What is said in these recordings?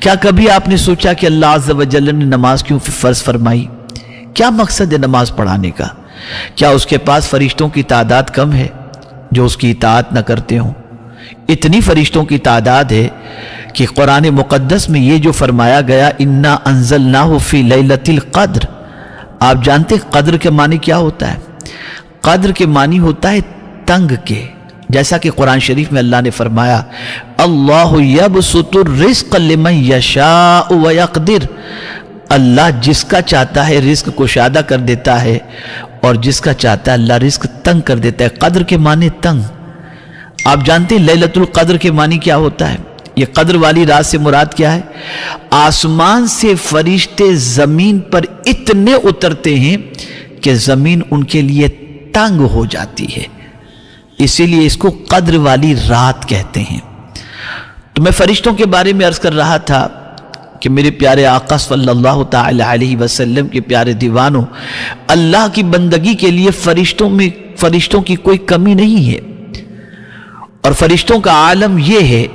کیا کبھی آپ نے سوچا کہ اللہ عز و جل نے نماز کیوں فرض فرمائی؟ کیا مقصد ہے نماز پڑھانے کا؟ کیا اس کے پاس فرشتوں کی تعداد کم ہے جو اس کی اطاعت نہ کرتے ہوں؟ اتنی فرشتوں کی تعداد ہے کہ قرآن مقدس میں یہ جو فرمایا گیا انا انزلناہ فی لیلۃ القدر، آپ جانتے قدر کے معنی کیا ہوتا ہے؟ قدر کے معنی ہوتا ہے تنگ کے، جیسا کہ قرآن شریف میں اللہ نے فرمایا اللہ یبسط الرزق لمن یشاء ویقدر، اللہ جس کا چاہتا ہے رزق کشادہ کر دیتا ہے اور جس کا چاہتا ہے اللہ رزق تنگ کر دیتا ہے۔ قدر کے معنی تنگ۔ آپ جانتے ہیں لیلۃ القدر کے معنی کیا ہوتا ہے؟ یہ قدر والی رات سے مراد کیا ہے؟ آسمان سے فرشتے زمین پر اتنے اترتے ہیں کہ زمین ان کے لیے تنگ ہو جاتی ہے، اسی لیے اس کو قدر والی رات کہتے ہیں۔ تو میں فرشتوں کے بارے میں عرض کر رہا تھا کہ میرے پیارے آقا صلی اللہ تعالی علیہ وسلم کے پیارے دیوانوں، اللہ کی بندگی کے لیے فرشتوں کی کوئی کمی نہیں ہے، اور فرشتوں کا عالم یہ ہے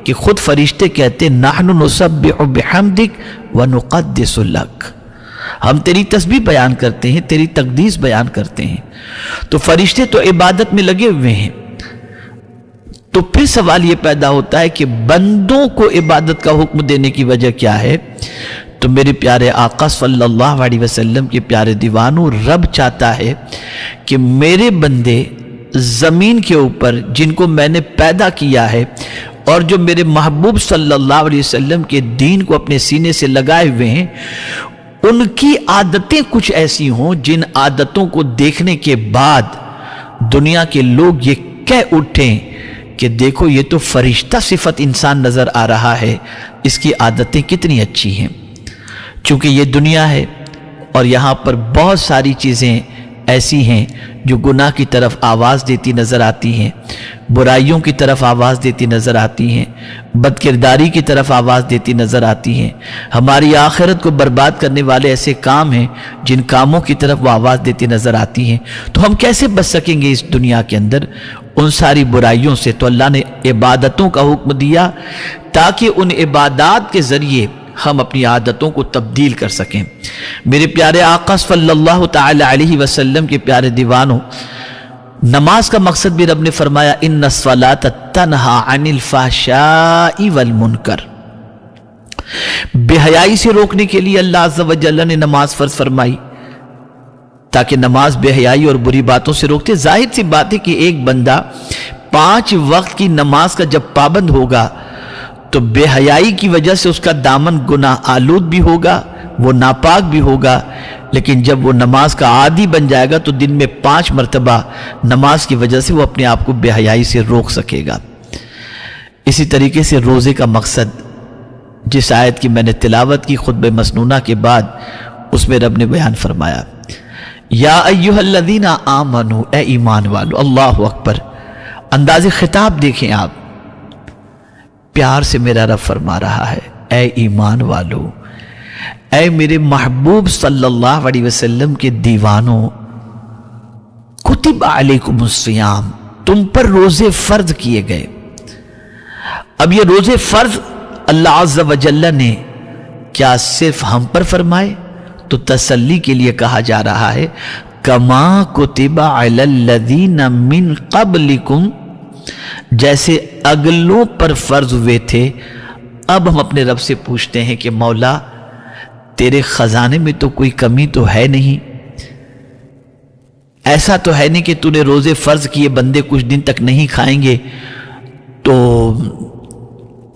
کہ خود فرشتے کہتے نحن نسبح بحمدک ونقدس لک، ہم تیری تسبیح بیان کرتے ہیں، تیری تقدیس بیان کرتے ہیں۔ تو فرشتے تو عبادت میں لگے ہوئے ہیں، تو پھر سوال یہ پیدا ہوتا ہے کہ بندوں کو عبادت کا حکم دینے کی وجہ کیا ہے؟ تو میرے پیارے آقا صلی اللہ علیہ وسلم کے پیارے دیوانوں، رب چاہتا ہے کہ میرے بندے زمین کے اوپر جن کو میں نے پیدا کیا ہے اور جو میرے محبوب صلی اللہ علیہ وسلم کے دین کو اپنے سینے سے لگائے ہوئے ہیں، ان کی عادتیں کچھ ایسی ہوں جن عادتوں کو دیکھنے کے بعد دنیا کے لوگ یہ کہہ اٹھیں کہ دیکھو یہ تو فرشتہ صفت انسان نظر آ رہا ہے، اس کی عادتیں کتنی اچھی ہیں۔ چونکہ یہ دنیا ہے اور یہاں پر بہت ساری چیزیں ایسی ہیں جو گناہ کی طرف آواز دیتی نظر آتی ہیں، برائیوں کی طرف آواز دیتی نظر آتی ہیں، بد کرداری کی طرف آواز دیتی نظر آتی ہیں، ہماری آخرت کو برباد کرنے والے ایسے کام ہیں جن کاموں کی طرف وہ آواز دیتی نظر آتی ہیں۔ تو ہم کیسے بچ سکیں گے اس دنیا کے اندر ان ساری برائیوں سے؟ تو اللہ نے عبادتوں کا حکم دیا تاکہ ان عبادات کے ذریعے ہم اپنی عادتوں کو تبدیل کر سکیں۔ میرے پیارے آقا صلی اللہ تعالی علیہ وسلم کے پیارے دیوانوں، نماز کا مقصد بھی رب نے فرمایا ان الصلاۃ تنہی عن الفحشاء والمنکر، بے حیائی سے روکنے کے لیے اللہ عز و جل نے نماز فرض فرمائی تاکہ نماز بے حیائی اور بری باتوں سے روکتے۔ ظاہر سی بات ہے کہ ایک بندہ 5 وقت کی نماز کا جب پابند ہوگا تو بے حیائی کی وجہ سے اس کا دامن گناہ آلود بھی ہوگا، وہ ناپاک بھی ہوگا، لیکن جب وہ نماز کا عادی بن جائے گا تو دن میں 5 مرتبہ نماز کی وجہ سے وہ اپنے آپ کو بے حیائی سے روک سکے گا۔ اسی طریقے سے روزے کا مقصد، جس آیت کی میں نے تلاوت کی خطبہ مسنونہ کے بعد، اس میں رب نے بیان فرمایا یا ایھا الذین آمنوا، اے ایمان والو، اللہ اکبر، انداز خطاب دیکھیں آپ، پیار سے میرا رب فرما رہا ہے اے ایمان والو، اے میرے محبوب صلی اللہ علیہ وسلم کے دیوانوں، کتب علیکم الصیام، تم پر روزے فرض کیے گئے۔ اب یہ روزے فرض اللہ عز و جل نے کیا صرف ہم پر فرمائے؟ تو تسلی کے لیے کہا جا رہا ہے کما کتب علی الذین من قبلکم، جیسے اگلوں پر فرض ہوئے تھے۔ اب ہم اپنے رب سے پوچھتے ہیں کہ مولا تیرے خزانے میں تو کوئی کمی تو ہے نہیں، ایسا تو ہے نہیں کہ تو نے روزے فرض کیے بندے کچھ دن تک نہیں کھائیں گے تو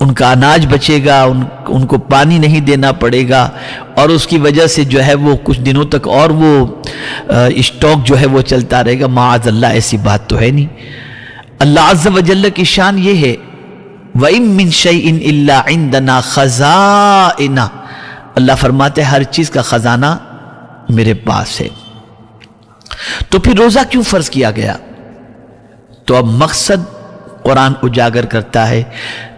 ان کا اناج بچے گا، ان کو پانی نہیں دینا پڑے گا اور اس کی وجہ سے جو ہے وہ کچھ دنوں تک اور وہ اسٹاک جو ہے وہ چلتا رہے گا۔ معاذ اللہ، ایسی بات تو ہے نہیں۔ اللہ عز و جل کی شان یہ ہے وَإِن مِّن شَيْءٍ إِلَّا عِندَنَا خَزَائِنُ، اللہ فرماتے ہیں ہر چیز کا خزانہ میرے پاس ہے۔ تو پھر روزہ کیوں فرض کیا گیا؟ تو اب مقصد قرآن اجاگر کرتا ہے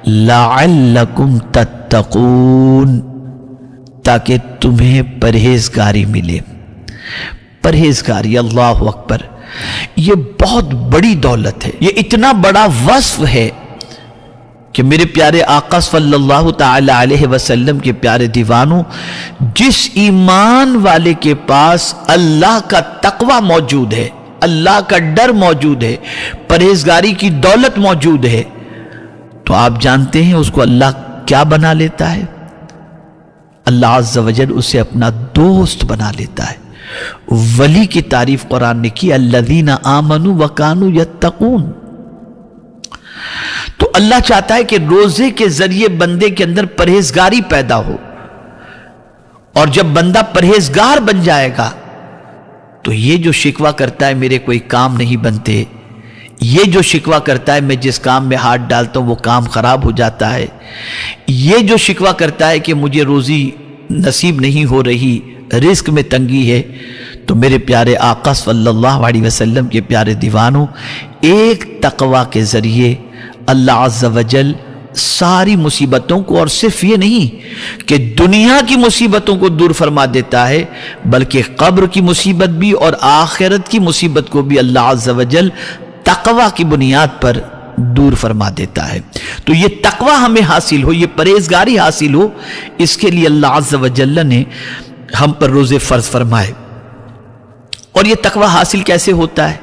لَعَلَّكُمْ تَتَّقُونَ، تاکہ تمہیں پرہیزگاری ملے۔ پرہیزگاری، اللہ اکبر، یہ بہت بڑی دولت ہے، یہ اتنا بڑا وصف ہے کہ میرے پیارے آقا صلی اللہ تعالی علیہ وسلم کے پیارے دیوانوں، جس ایمان والے کے پاس اللہ کا تقوی موجود ہے، اللہ کا ڈر موجود ہے، پرہیزگاری کی دولت موجود ہے، تو آپ جانتے ہیں اس کو اللہ کیا بنا لیتا ہے؟ اللہ عز و جل اسے اپنا دوست بنا لیتا ہے۔ ولی کی تعریف قرآن نے کی، الذین آمنوا وکانوا یتقون۔ تو اللہ چاہتا ہے کہ روزے کے ذریعے بندے کے اندر پرہیزگاری پیدا ہو، اور جب بندہ پرہیزگار بن جائے گا تو یہ جو شکوہ کرتا ہے میرے کوئی کام نہیں بنتے، یہ جو شکوہ کرتا ہے میں جس کام میں ہاتھ ڈالتا ہوں وہ کام خراب ہو جاتا ہے، یہ جو شکوہ کرتا ہے کہ مجھے روزی نصیب نہیں ہو رہی، رزق میں تنگی ہے، تو میرے پیارے آقا صلی اللہ علیہ وسلم کے پیارے دیوانوں، ایک تقوی کے ذریعے اللہ عز و جل ساری مصیبتوں کو، اور صرف یہ نہیں کہ دنیا کی مصیبتوں کو دور فرما دیتا ہے، بلکہ قبر کی مصیبت بھی اور آخرت کی مصیبت کو بھی اللہ عز و جل تقوی کی بنیاد پر دور فرما دیتا ہے۔ تو یہ تقوی ہمیں حاصل ہو، یہ پرہیزگاری حاصل ہو، اس کے لیے اللہ عز و جل نے ہم پر روزے فرض فرمائے۔ اور یہ تقوی حاصل کیسے ہوتا ہے؟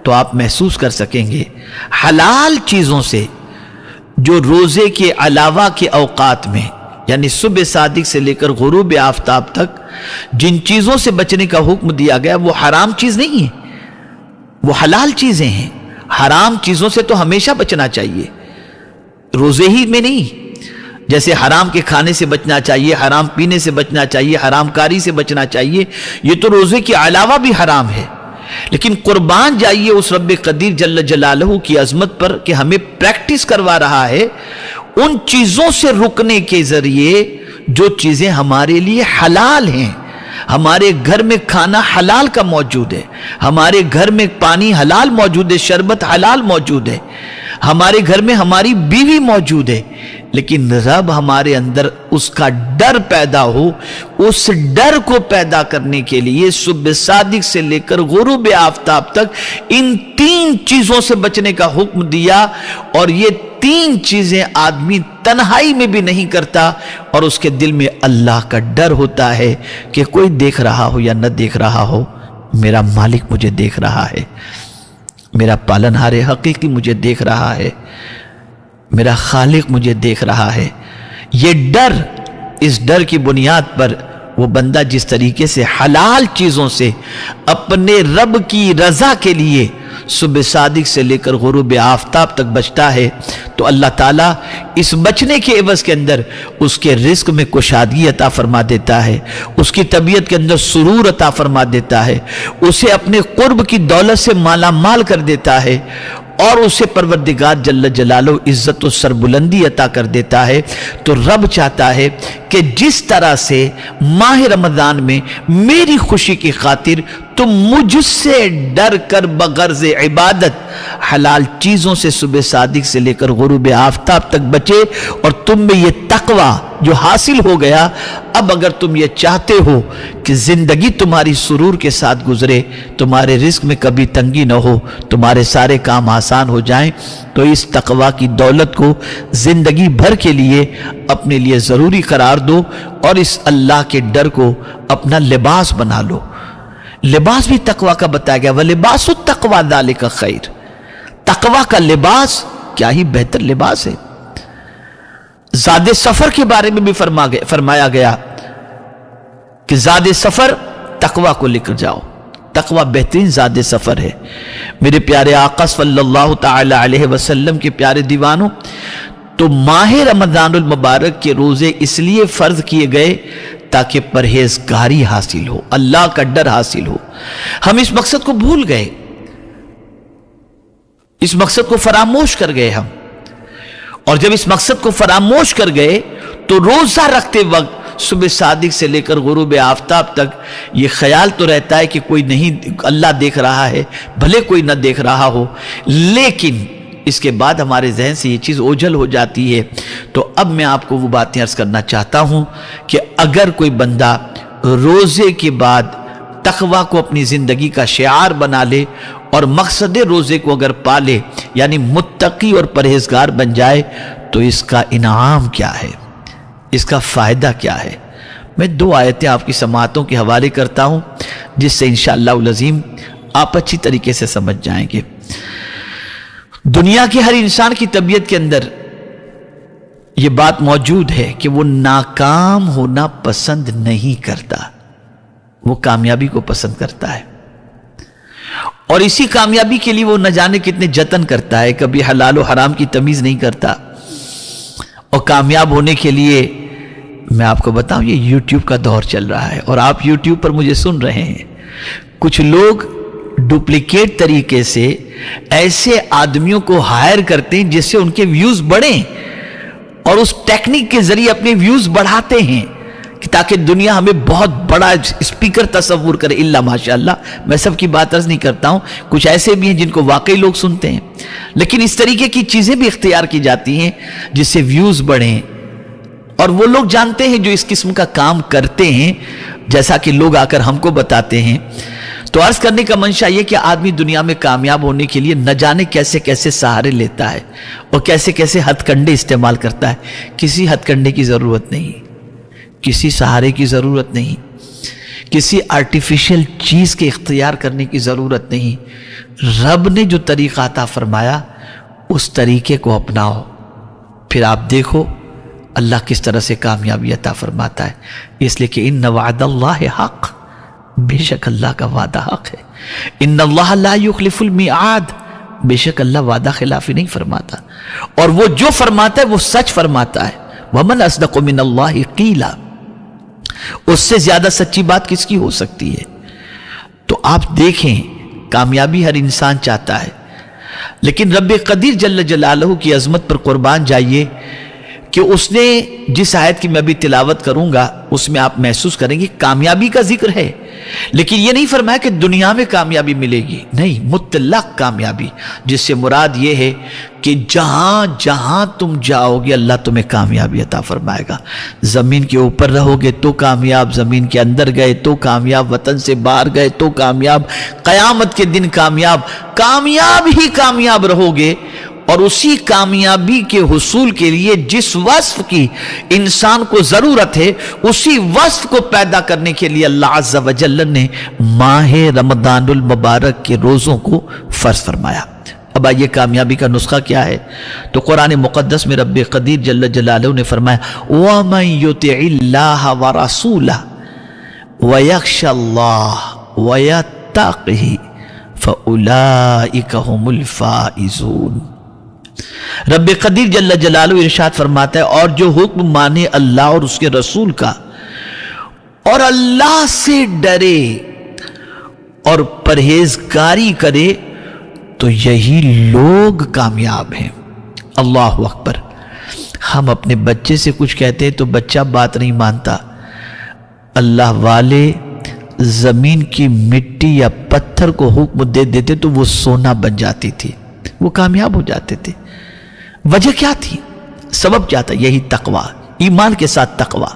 تو آپ محسوس کر سکیں گے حلال چیزوں سے، جو روزے کے علاوہ کے اوقات میں، یعنی صبح صادق سے لے کر غروب آفتاب تک جن چیزوں سے بچنے کا حکم دیا گیا وہ حرام چیز نہیں ہے، وہ حلال چیزیں ہیں۔ حرام چیزوں سے تو ہمیشہ بچنا چاہیے، روزے ہی میں نہیں۔ جیسے حرام کے کھانے سے بچنا چاہیے، حرام پینے سے بچنا چاہیے، حرام کاری سے بچنا چاہیے، یہ تو روزے کے علاوہ بھی حرام ہے۔ لیکن قربان جائیے اس رب قدیر جل جلالہ کی عظمت پر کہ ہمیں پریکٹس کروا رہا ہے ان چیزوں سے رکنے کے ذریعے جو چیزیں ہمارے لیے حلال ہیں۔ ہمارے گھر میں کھانا حلال کا موجود ہے، ہمارے گھر میں پانی حلال موجود ہے، شربت حلال موجود ہے، ہمارے گھر میں ہماری بیوی موجود ہے، لیکن رب ہمارے اندر اس کا ڈر پیدا ہو، اس ڈر کو پیدا کرنے کے لیے صبح صادق سے لے کر غروب آفتاب تک ان تین چیزوں سے بچنے کا حکم دیا، اور یہ تین چیزیں آدمی تنہائی میں بھی نہیں کرتا، اور اس کے دل میں اللہ کا ڈر ہوتا ہے کہ کوئی دیکھ رہا ہو یا نہ دیکھ رہا ہو، میرا مالک مجھے دیکھ رہا ہے، میرا پالنہار حقیقی مجھے دیکھ رہا ہے، میرا خالق مجھے دیکھ رہا ہے۔ یہ ڈر، اس ڈر کی بنیاد پر وہ بندہ جس طریقے سے حلال چیزوں سے اپنے رب کی رضا کے لیے صبح صادق سے لے کر غروب آفتاب تک بچتا ہے، تو اللہ تعالیٰ اس بچنے کے عوض کے اندر اس کے رزق میں کشادگی عطا فرما دیتا ہے، اس کی طبیعت کے اندر سرور عطا فرما دیتا ہے، اسے اپنے قرب کی دولت سے مالا مال کر دیتا ہے، اور اسے پروردگار جل جلالہ عزت و سربلندی عطا کر دیتا ہے۔ تو رب چاہتا ہے کہ جس طرح سے ماہ رمضان میں میری خوشی کی خاطر تم مجھ سے ڈر کر بغرض عبادت حلال چیزوں سے صبح صادق سے لے کر غروب آفتاب تک بچے، اور تم میں یہ تقوی جو حاصل ہو گیا، اب اگر تم یہ چاہتے ہو کہ زندگی تمہاری سرور کے ساتھ گزرے، تمہارے رزق میں کبھی تنگی نہ ہو، تمہارے سارے کام آسان ہو جائیں، تو اس تقوی کی دولت کو زندگی بھر کے لیے اپنے لیے ضروری قرار دو، اور اس اللہ کے ڈر کو اپنا لباس بنا لو۔ لباس بھی تقوی کا بتایا گیا، وَلِبَاسُ التَّقْوَى ذَلِكَ خَيْرٌ۔ تقوی کا لباس کیا ہی بہتر لباس ہے۔ زاد سفر کے بارے میں بھی فرمایا گیا کہ زاد سفر تقوی کو لے کر جاؤ، تقوی بہترین زاد سفر ہے۔ میرے پیارے آقا صلی اللہ تعالی علیہ وسلم کے پیارے دیوانوں، تو ماہ رمضان المبارک کے روزے اس لیے فرض کیے گئے تاکہ پرہیزگاری حاصل ہو، اللہ کا ڈر حاصل ہو۔ ہم اس مقصد کو بھول گئے، اس مقصد کو فراموش کر گئے ہم، اور جب اس مقصد کو فراموش کر گئے تو روزہ رکھتے وقت صبح صادق سے لے کر غروب آفتاب تک یہ خیال تو رہتا ہے کہ کوئی نہیں، اللہ دیکھ رہا ہے، بھلے کوئی نہ دیکھ رہا ہو، لیکن اس کے بعد ہمارے ذہن سے یہ چیز اوجھل ہو جاتی ہے۔ تو اب میں آپ کو وہ باتیں عرض کرنا چاہتا ہوں کہ اگر کوئی بندہ روزے کے بعد تقوی کو اپنی زندگی کا شعار بنا لے اور مقصد روزے کو اگر پالے یعنی متقی اور پرہیزگار بن جائے تو اس کا انعام کیا ہے، اس کا فائدہ کیا ہے۔ میں 2 آیتیں آپ کی سماعتوں کے حوالے کرتا ہوں جس سے انشاءاللہ العظیم آپ اچھی طریقے سے سمجھ جائیں گے۔ دنیا کے ہر انسان کی طبیعت کے اندر یہ بات موجود ہے کہ وہ ناکام ہونا پسند نہیں کرتا، وہ کامیابی کو پسند کرتا ہے، اور اسی کامیابی کے لیے وہ نہ جانے کتنے جتن کرتا ہے، کبھی حلال و حرام کی تمیز نہیں کرتا۔ اور کامیاب ہونے کے لیے میں آپ کو بتاؤں، یہ یوٹیوب کا دور چل رہا ہے اور آپ یوٹیوب پر مجھے سن رہے ہیں، کچھ لوگ ڈپلیکیٹ طریقے سے ایسے آدمیوں کو ہائر کرتے ہیں جس سے ان کے ویوز بڑھیں، اور اس ٹیکنیک کے ذریعے اپنے ویوز بڑھاتے ہیں کہ تاکہ دنیا ہمیں بہت بڑا اسپیکر تصور کرے۔ اللہ ماشاءاللہ، میں سب کی بات عرض نہیں کرتا ہوں، کچھ ایسے بھی ہیں جن کو واقعی لوگ سنتے ہیں، لیکن اس طریقے کی چیزیں بھی اختیار کی جاتی ہیں جس سے ویوز بڑھیں، اور وہ لوگ جانتے ہیں جو اس قسم کا کام کرتے ہیں، جیسا کہ لوگ آ کر ہم کو بتاتے ہیں۔ تو عرض کرنے کا منشا یہ کہ آدمی دنیا میں کامیاب ہونے کے لیے نہ جانے کیسے کیسے سہارے لیتا ہے اور کیسے کیسے ہتھ کنڈے استعمال کرتا ہے۔ کسی ہتھ کنڈے کی ضرورت نہیں، کسی سہارے کی ضرورت نہیں، کسی آرٹیفیشل چیز کے اختیار کرنے کی ضرورت نہیں۔ رب نے جو طریقہ عطا فرمایا اس طریقے کو اپناؤ، پھر آپ دیکھو اللہ کس طرح سے کامیابی عطا فرماتا ہے۔ اس لیے کہ ان وعد اللہ حق، بے شک اللہ کا وعدہ حق ہے۔ ان اللہ لا یخلف المیعاد، بے شک اللہ وعدہ خلافی نہیں فرماتا، اور وہ جو فرماتا ہے وہ سچ فرماتا ہے۔ ومن اصدق من اللہ قیلا، اس سے زیادہ سچی بات کس کی ہو سکتی ہے؟ تو آپ دیکھیں، کامیابی ہر انسان چاہتا ہے، لیکن رب قدیر جل جلالہ کی عظمت پر قربان جائیے کہ اس نے جس آیت کی میں بھی تلاوت کروں گا اس میں آپ محسوس کریں گے کامیابی کا ذکر ہے، لیکن یہ نہیں فرمایا کہ دنیا میں کامیابی ملے گی، نہیں، مطلق کامیابی، جس سے مراد یہ ہے کہ جہاں جہاں تم جاؤ گے اللہ تمہیں کامیابی عطا فرمائے گا۔ زمین کے اوپر رہو گے تو کامیاب، زمین کے اندر گئے تو کامیاب، وطن سے باہر گئے تو کامیاب، قیامت کے دن کامیاب، کامیاب ہی کامیاب رہو گے۔ اور اسی کامیابی کے حصول کے لیے جس وصف کی انسان کو ضرورت ہے اسی وصف کو پیدا کرنے کے لیے اللہ عز و جل نے ماہ رمضان المبارک کے روزوں کو فرض فرمایا۔ اب آئیے کامیابی کا نسخہ کیا ہے؟ تو قرآن مقدس میں رب قدیر جل جلالہ نے فرمایا وَمَن يُطِعِ اللَّهَ وَرَسُولَهُ وَيَخْشَ اللَّهَ وَيَتَّقْهِ فَأُولَئِكَ هُمُ الْفَائِزُونَ۔ رب قدیر جل جلالہ ارشاد فرماتا ہے اور جو حکم مانے اللہ اور اس کے رسول کا اور اللہ سے ڈرے اور پرہیزگاری کرے تو یہی لوگ کامیاب ہیں۔ اللہ اکبر۔ ہم اپنے بچے سے کچھ کہتے ہیں تو بچہ بات نہیں مانتا، اللہ والے زمین کی مٹی یا پتھر کو حکم دے دیتے تو وہ سونا بن جاتی تھی، وہ کامیاب ہو جاتے تھے۔ وجہ کیا تھی؟ سبب کیا تھا؟ یہی تقوی، ایمان کے ساتھ تقوی۔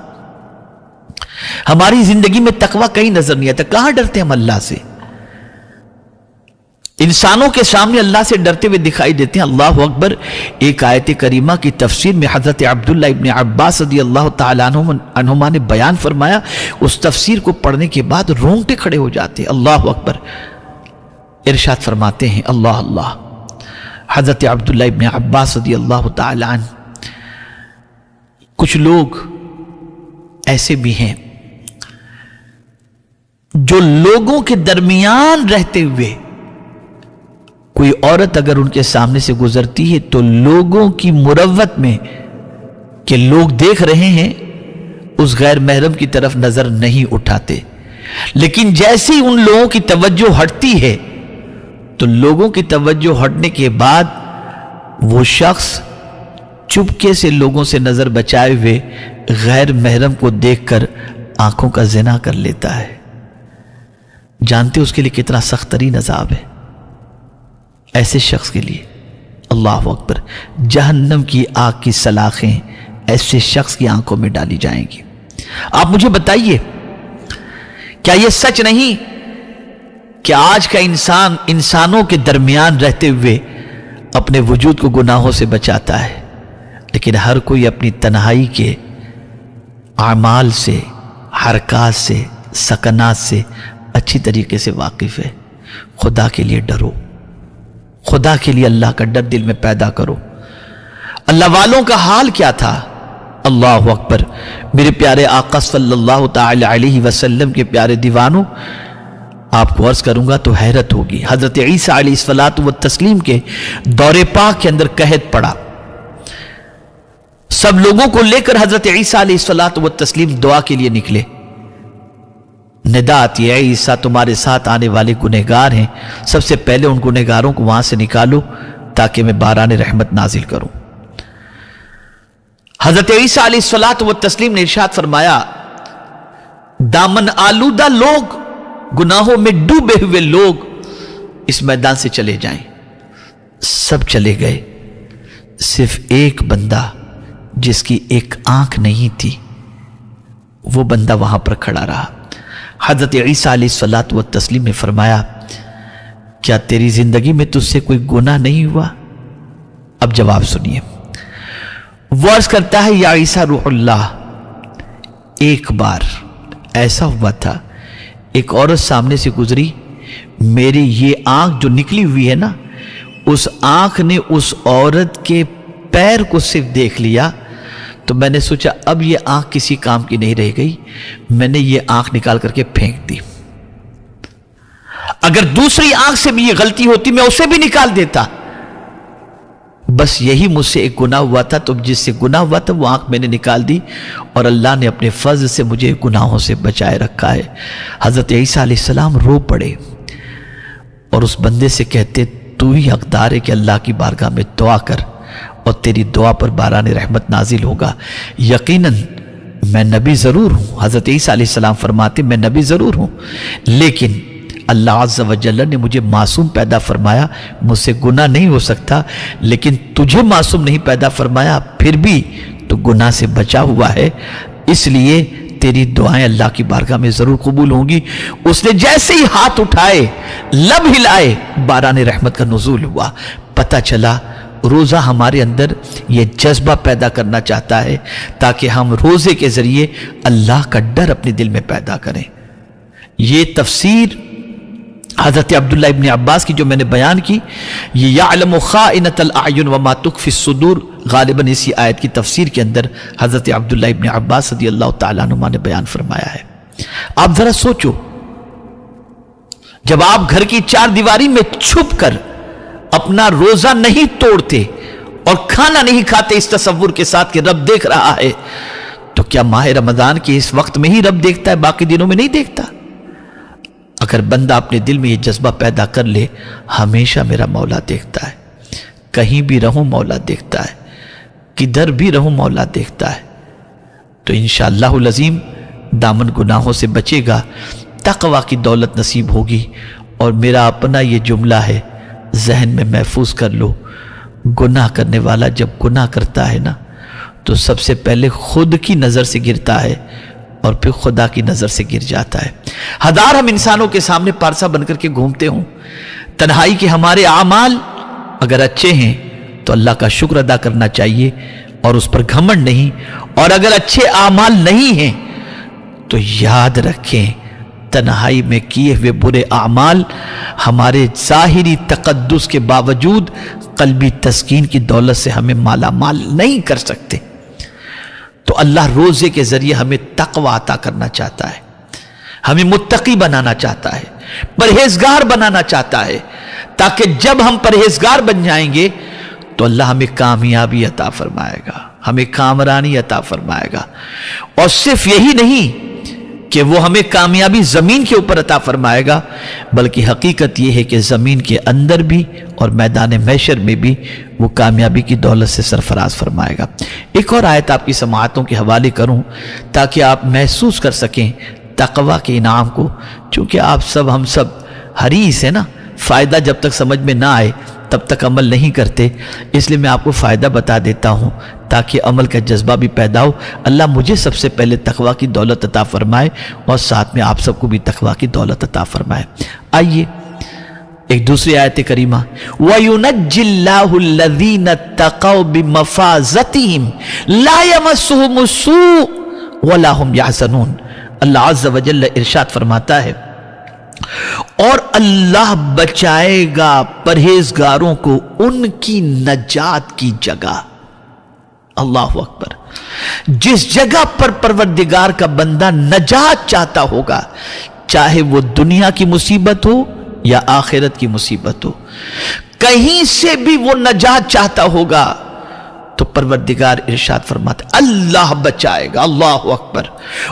ہماری زندگی میں تقوی کہیں نظر نہیں آتا، کہاں ڈرتے ہم اللہ سے؟ انسانوں کے سامنے اللہ سے ڈرتے ہوئے دکھائی دیتے ہیں۔ اللہ اکبر۔ ایک آیت کریمہ کی تفسیر میں حضرت عبداللہ ابن عباس رضی اللہ تعالیٰ عنہما نے بیان فرمایا، اس تفسیر کو پڑھنے کے بعد رونگٹے کھڑے ہو جاتے ہیں۔ اللہ اکبر۔ ارشاد فرماتے ہیں اللہ اللہ، حضرت عبداللہ ابن عباس رضی اللہ تعالیٰ عنہ، کچھ لوگ ایسے بھی ہیں جو لوگوں کے درمیان رہتے ہوئے کوئی عورت اگر ان کے سامنے سے گزرتی ہے تو لوگوں کی مروت میں کہ لوگ دیکھ رہے ہیں اس غیر محرم کی طرف نظر نہیں اٹھاتے، لیکن جیسے ہی ان لوگوں کی توجہ ہٹتی ہے تو لوگوں کی توجہ ہٹنے کے بعد وہ شخص چپکے سے لوگوں سے نظر بچائے ہوئے غیر محرم کو دیکھ کر آنکھوں کا زنا کر لیتا ہے۔ جانتے اس کے لیے کتنا سخت ترین عذاب ہے ایسے شخص کے لیے؟ اللہ اکبر۔ جہنم کی آگ کی سلاخیں ایسے شخص کی آنکھوں میں ڈالی جائیں گی۔ آپ مجھے بتائیے، کیا یہ سچ نہیں کہ آج کا انسان انسانوں کے درمیان رہتے ہوئے اپنے وجود کو گناہوں سے بچاتا ہے، لیکن ہر کوئی اپنی تنہائی کے اعمال سے، حرکات سے، سکنات سے اچھی طریقے سے واقف ہے۔ خدا کے لیے ڈرو، خدا کے لیے اللہ کا ڈر دل میں پیدا کرو۔ اللہ والوں کا حال کیا تھا؟ اللہ اکبر! میرے پیارے آقا صلی اللہ تعالی علیہ وسلم کے پیارے دیوانوں، آپ کو عرض کروں گا تو حیرت ہوگی۔ حضرت عیسیٰ علیہ الصلوۃ والتسلیم کے دور پاک کے اندر قحط پڑا، سب لوگوں کو لے کر حضرت عیسیٰ علیہ الصلوۃ والتسلیم دعا کے لیے نکلے۔ ندا آتی ہے، عیسیٰ تمہارے ساتھ آنے والے گنہگار ہیں، سب سے پہلے ان گنہگاروں کو وہاں سے نکالو تاکہ میں باران رحمت نازل کروں۔ حضرت عیسیٰ علیہ الصلوۃ والتسلیم نے ارشاد فرمایا، دامن آلودہ لوگ، گناہوں میں ڈوبے ہوئے لوگ اس میدان سے چلے جائیں۔ سب چلے گئے، صرف ایک بندہ جس کی ایک آنکھ نہیں تھی، وہ بندہ وہاں پر کھڑا رہا۔ حضرت عیسیٰ علیہ الصلوۃ والتسلیم نے فرمایا، کیا تیری زندگی میں تجھ سے کوئی گناہ نہیں ہوا؟ اب جواب سنیے۔ وہ عرض کرتا ہے، یا عیسیٰ روح اللہ، ایک بار ایسا ہوا تھا، ایک عورت سامنے سے گزری، میری یہ آنکھ جو نکلی ہوئی ہے نا، اس آنکھ نے اس عورت کے پیر کو صرف دیکھ لیا، تو میں نے سوچا اب یہ آنکھ کسی کام کی نہیں رہ گئی، میں نے یہ آنکھ نکال کر کے پھینک دی۔ اگر دوسری آنکھ سے بھی یہ غلطی ہوتی میں اسے بھی نکال دیتا، بس یہی مجھ سے ایک گناہ ہوا تھا، تو جس سے گناہ ہوا تھا وہ آنکھ میں نے نکال دی، اور اللہ نے اپنے فضل سے مجھے گناہوں سے بچائے رکھا ہے۔ حضرت عیسیٰ علیہ السلام رو پڑے اور اس بندے سے کہتے، تو ہی حقدار ہے کہ اللہ کی بارگاہ میں دعا کر، اور تیری دعا پر باران رحمت نازل ہوگا۔ یقیناً میں نبی ضرور ہوں، حضرت عیسیٰ علیہ السلام فرماتے میں نبی ضرور ہوں، لیکن اللہ عز و جل نے مجھے معصوم پیدا فرمایا، مجھ سے گناہ نہیں ہو سکتا، لیکن تجھے معصوم نہیں پیدا فرمایا، پھر بھی تو گناہ سے بچا ہوا ہے، اس لیے تیری دعائیں اللہ کی بارگاہ میں ضرور قبول ہوں گی۔ اس نے جیسے ہی ہاتھ اٹھائے، لب ہلائے، باران رحمت کا نزول ہوا۔ پتہ چلا روزہ ہمارے اندر یہ جذبہ پیدا کرنا چاہتا ہے تاکہ ہم روزے کے ذریعے اللہ کا ڈر اپنے دل میں پیدا کریں۔ یہ تفسیر حضرت عبداللہ ابن عباس کی جو میں نے بیان کی، یہ یعلم خائنۃ الاعین وما تخفی الصدور، غالباً اسی آیت کی تفسیر کے اندر حضرت عبداللہ ابن عباس رضی اللہ تعالیٰ عنہ نے بیان فرمایا ہے۔ آپ ذرا سوچو، جب آپ گھر کی چار دیواری میں چھپ کر اپنا روزہ نہیں توڑتے اور کھانا نہیں کھاتے اس تصور کے ساتھ کہ رب دیکھ رہا ہے، تو کیا ماہ رمضان کے اس وقت میں ہی رب دیکھتا ہے، باقی دنوں میں نہیں دیکھتا؟ اگر بندہ اپنے دل میں یہ جذبہ پیدا کر لے، ہمیشہ میرا مولا دیکھتا ہے، کہیں بھی رہوں مولا دیکھتا ہے، کدھر بھی رہوں مولا دیکھتا ہے، تو انشاءاللہ العظیم دامن گناہوں سے بچے گا، تقوی کی دولت نصیب ہوگی۔ اور میرا اپنا یہ جملہ ہے، ذہن میں محفوظ کر لو، گناہ کرنے والا جب گناہ کرتا ہے نا، تو سب سے پہلے خود کی نظر سے گرتا ہے اور پھر خدا کی نظر سے گر جاتا ہے۔ ہزار ہم انسانوں کے سامنے پارسا بن کر کے گھومتے ہوں، تنہائی کے ہمارے اعمال اگر اچھے ہیں تو اللہ کا شکر ادا کرنا چاہیے اور اس پر گھمنڈ نہیں، اور اگر اچھے اعمال نہیں ہیں تو یاد رکھیں تنہائی میں کیے ہوئے برے اعمال ہمارے ظاہری تقدس کے باوجود قلبی تسکین کی دولت سے ہمیں مالا مال نہیں کر سکتے۔ تو اللہ روزے کے ذریعے ہمیں تقوی عطا کرنا چاہتا ہے، ہمیں متقی بنانا چاہتا ہے، پرہیزگار بنانا چاہتا ہے، تاکہ جب ہم پرہیزگار بن جائیں گے تو اللہ ہمیں کامیابی عطا فرمائے گا، ہمیں کامرانی عطا فرمائے گا۔ اور صرف یہی نہیں کہ وہ ہمیں کامیابی زمین کے اوپر عطا فرمائے گا، بلکہ حقیقت یہ ہے کہ زمین کے اندر بھی اور میدان محشر میں بھی وہ کامیابی کی دولت سے سرفراز فرمائے گا۔ ایک اور آیت آپ کی سماعتوں کے حوالے کروں تاکہ آپ محسوس کر سکیں تقوی کے انعام کو، چونکہ آپ سب ہم سب حریص ہیں نا، فائدہ جب تک سمجھ میں نہ آئے تب تک عمل نہیں کرتے، اس لیے میں آپ کو فائدہ بتا دیتا ہوں تاکہ عمل کا جذبہ بھی پیدا ہو۔ اللہ مجھے سب سے پہلے تقویٰ کی دولت عطا فرمائے اور ساتھ میں آپ سب کو بھی تقویٰ کی دولت عطا فرمائے۔ آئیے ایک دوسری آیت کریمہ، وَيُنَجِّ اللَّهُ الَّذِينَ اتَّقَوْا بِمَفَازَتِهِمْ لَا يَمَسُّهُمُ السُّوءُ وَلَا هُمْ يَحْزَنُونَ۔ اللہ عز و جل ارشاد فرماتا ہے، اور اللہ بچائے گا پرہیزگاروں کو ان کی نجات کی جگہ۔ اللہ اکبر۔ جس جگہ پر پروردگار کا بندہ نجات چاہتا ہوگا، چاہے وہ دنیا کی مصیبت ہو یا آخرت کی مصیبت ہو، کہیں سے بھی وہ نجات چاہتا ہوگا تو پروردگار ارشاد فرماتا ہے اللہ بچائے گا۔ اللہ اکبر۔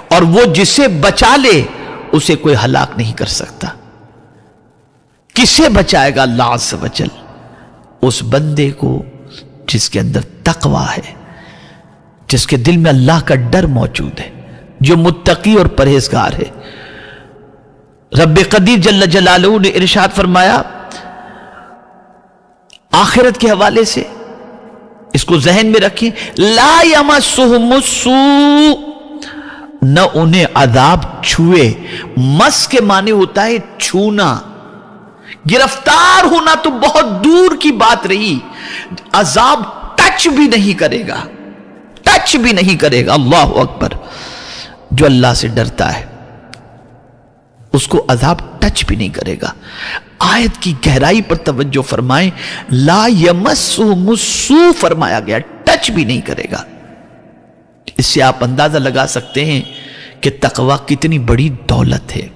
اور وہ جسے بچا لے اسے کوئی ہلاک نہیں کر سکتا۔ کسے بچائے گا اللہ عز و جل؟ اس بندے کو جس کے اندر تقویٰ ہے، جس کے دل میں اللہ کا ڈر موجود ہے، جو متقی اور پرہیزگار ہے۔ رب قدیر جل جلالہ نے ارشاد فرمایا آخرت کے حوالے سے، اس کو ذہن میں رکھیں، لا یمسہم السوء، نہ انہیں عذاب چھوئے۔ مس کے معنی ہوتا ہے چھونا، گرفتار ہونا تو بہت دور کی بات رہی، عذاب ٹچ بھی نہیں کرے گا، ٹچ بھی نہیں کرے گا۔ اللہ اکبر۔ جو اللہ سے ڈرتا ہے اس کو عذاب ٹچ بھی نہیں کرے گا۔ آیت کی گہرائی پر توجہ فرمائیں، لا یمسہم السوء فرمایا گیا، ٹچ بھی نہیں کرے گا۔ اس سے آپ اندازہ لگا سکتے ہیں کہ تقویٰ کتنی بڑی دولت ہے،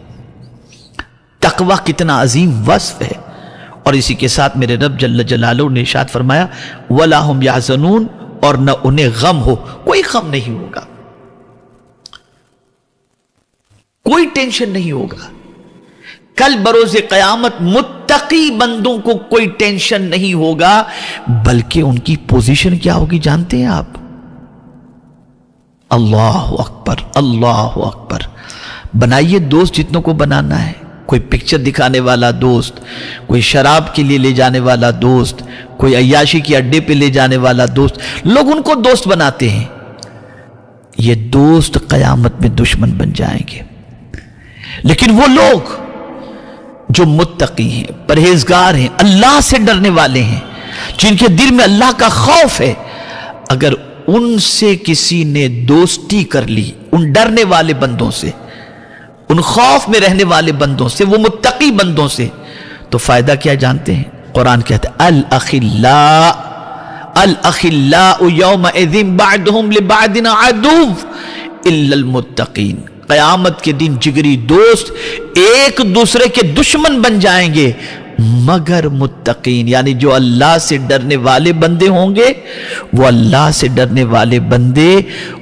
تقویٰ کتنا عظیم وصف ہے۔ اور اسی کے ساتھ میرے رب جل جلالہ نے ارشاد فرمایا وَلَا هُمْ يَحْزَنُونَ، اور نہ انہیں غم ہو، کوئی غم نہیں ہوگا، کوئی ٹینشن نہیں ہوگا۔ کل بروز قیامت متقی بندوں کو کوئی ٹینشن نہیں ہوگا، بلکہ ان کی پوزیشن کیا ہوگی جانتے ہیں آپ؟ اللہ اکبر، اللہ اکبر۔ بنائیے دوست جتنوں کو بنانا ہے، کوئی پکچر دکھانے والا دوست، کوئی شراب کے لیے لے جانے والا دوست، کوئی عیاشی کے اڈے پہ لے جانے والا دوست، لوگ ان کو دوست بناتے ہیں۔ یہ دوست قیامت میں دشمن بن جائیں گے۔ لیکن وہ لوگ جو متقی ہیں، پرہیزگار ہیں، اللہ سے ڈرنے والے ہیں، جن کے دل میں اللہ کا خوف ہے، اگر ان سے کسی نے دوستی کر لی، ان ڈرنے والے بندوں سے، ان خوف میں رہنے والے بندوں سے، وہ متقی بندوں سے، تو فائدہ کیا جانتے ہیں؟ قرآن کہتا ہے الاخلاء یومئذ بعضهم لبعض عدو الا المتقین۔ قیامت کے دن جگری دوست ایک دوسرے کے دشمن بن جائیں گے مگر متقین، یعنی جو اللہ سے ڈرنے والے بندے ہوں گے، وہ اللہ سے ڈرنے والے بندے،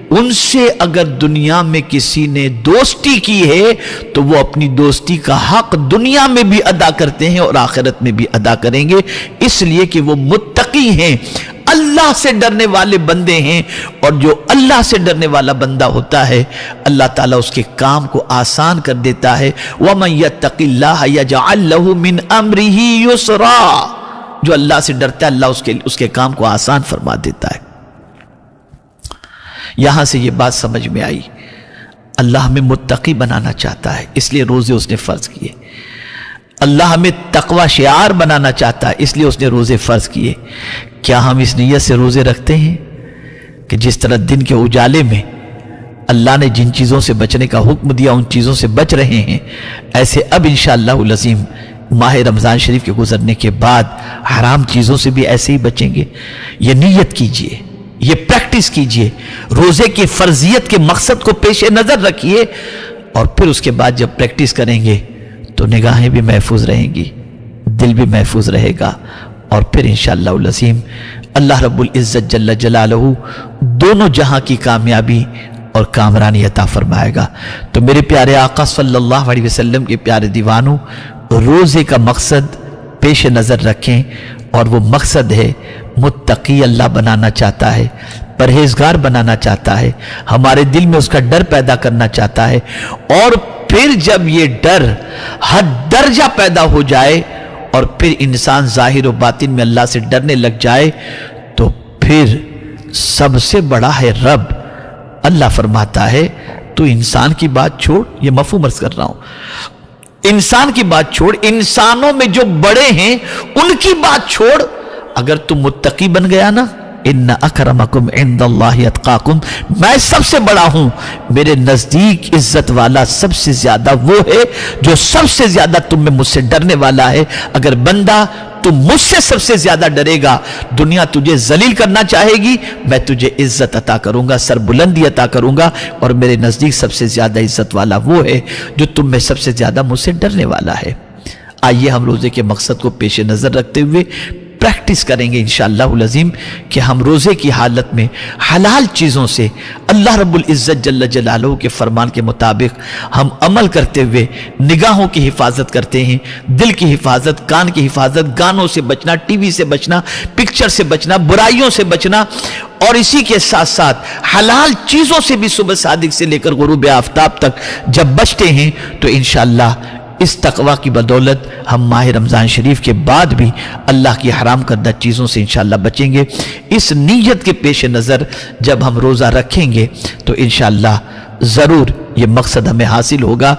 ان سے اگر دنیا میں کسی نے دوستی کی ہے تو وہ اپنی دوستی کا حق دنیا میں بھی ادا کرتے ہیں اور آخرت میں بھی ادا کریں گے، اس لیے کہ وہ متقی ہیں، اللہ سے ڈرنے والے بندے ہیں۔ اور جو اللہ سے ڈرنے والا بندہ ہوتا ہے، اللہ تعالیٰ اس کے کام کو آسان کر دیتا ہے۔ وَمَن يَتَّقِ اللَّهَ يَجْعَلْ لَهُ مِنْ أَمْرِهِ يُسْرًا، جو اللہ سے ڈرتا ہے اللہ اس کے کام کو آسان فرما دیتا ہے۔ یہاں سے یہ بات سمجھ میں آئی، اللہ ہمیں متقی بنانا چاہتا ہے، اس لیے روزے اس نے فرض کیے۔ اللہ ہمیں تقوی شعار بنانا چاہتا ہے، اس لیے اس نے روزے فرض کیے۔ کیا ہم اس نیت سے روزے رکھتے ہیں کہ جس طرح دن کے اجالے میں اللہ نے جن چیزوں سے بچنے کا حکم دیا ان چیزوں سے بچ رہے ہیں، ایسے اب انشاءاللہ العظیم ماہ رمضان شریف کے گزرنے کے بعد حرام چیزوں سے بھی ایسے ہی بچیں گے؟ یہ نیت کیجئے، یہ پریکٹس کیجئے، روزے کی فرضیت کے مقصد کو پیش نظر رکھیے، اور پھر اس کے بعد جب پریکٹس کریں گے تو نگاہیں بھی محفوظ رہیں گی، دل بھی محفوظ رہے گا، اور پھر انشاءاللہ العظیم اللہ رب العزت جل جلالہ دونوں جہاں کی کامیابی اور کامرانی عطا فرمائے گا۔ تو میرے پیارے آقا صلی اللہ علیہ وسلم کے پیارے دیوانوں، روزے کا مقصد پیش نظر رکھیں، اور وہ مقصد ہے متقی اللہ بنانا چاہتا ہے، پرہیزگار بنانا چاہتا ہے، ہمارے دل میں اس کا ڈر پیدا کرنا چاہتا ہے، اور پھر جب یہ ڈر حد درجہ پیدا ہو جائے، اور پھر انسان ظاہر و باطن میں اللہ سے ڈرنے لگ جائے تو پھر سب سے بڑا ہے رب۔ اللہ فرماتا ہے تو انسان کی بات چھوڑ، یہ مفہوم عرض کر رہا ہوں، انسان کی بات چھوڑ، انسانوں میں جو بڑے ہیں ان کی بات چھوڑ، اگر تم متقی بن گیا نا، ان اکرمکم عند اللہ اتقاکم، میں سب سے بڑا ہوں، میرے نزدیک عزت والا سب سے زیادہ وہ ہے جو سب سے زیادہ تم میں مجھ سے ڈرنے والا ہے۔ اگر بندہ تم مجھ سے سب سے زیادہ ڈرے گا، دنیا تجھے ذلیل کرنا چاہے گی، میں تجھے عزت عطا کروں گا، سر بلندی عطا کروں گا، اور میرے نزدیک سب سے زیادہ عزت والا وہ ہے جو تم میں سب سے زیادہ مجھ سے ڈرنے والا ہے۔ آئیے ہم روزے کے مقصد کو پیش نظر رکھتے ہوئے پریکٹس کریں گے انشاءاللہ العظیم کہ ہم روزے کی حالت میں حلال چیزوں سے اللہ رب العزت جل جلالہ کے فرمان کے مطابق ہم عمل کرتے ہوئے نگاہوں کی حفاظت کرتے ہیں، دل کی حفاظت، کان کی حفاظت، گانوں سے بچنا، ٹی وی سے بچنا، پکچر سے بچنا، برائیوں سے بچنا، اور اسی کے ساتھ ساتھ حلال چیزوں سے بھی صبح صادق سے لے کر غروب آفتاب تک جب بچتے ہیں تو انشاءاللہ اس تقوی کی بدولت ہم ماہ رمضان شریف کے بعد بھی اللہ کی حرام کردہ چیزوں سے انشاءاللہ بچیں گے۔ اس نیت کے پیش نظر جب ہم روزہ رکھیں گے تو انشاءاللہ ضرور یہ مقصد ہمیں حاصل ہوگا۔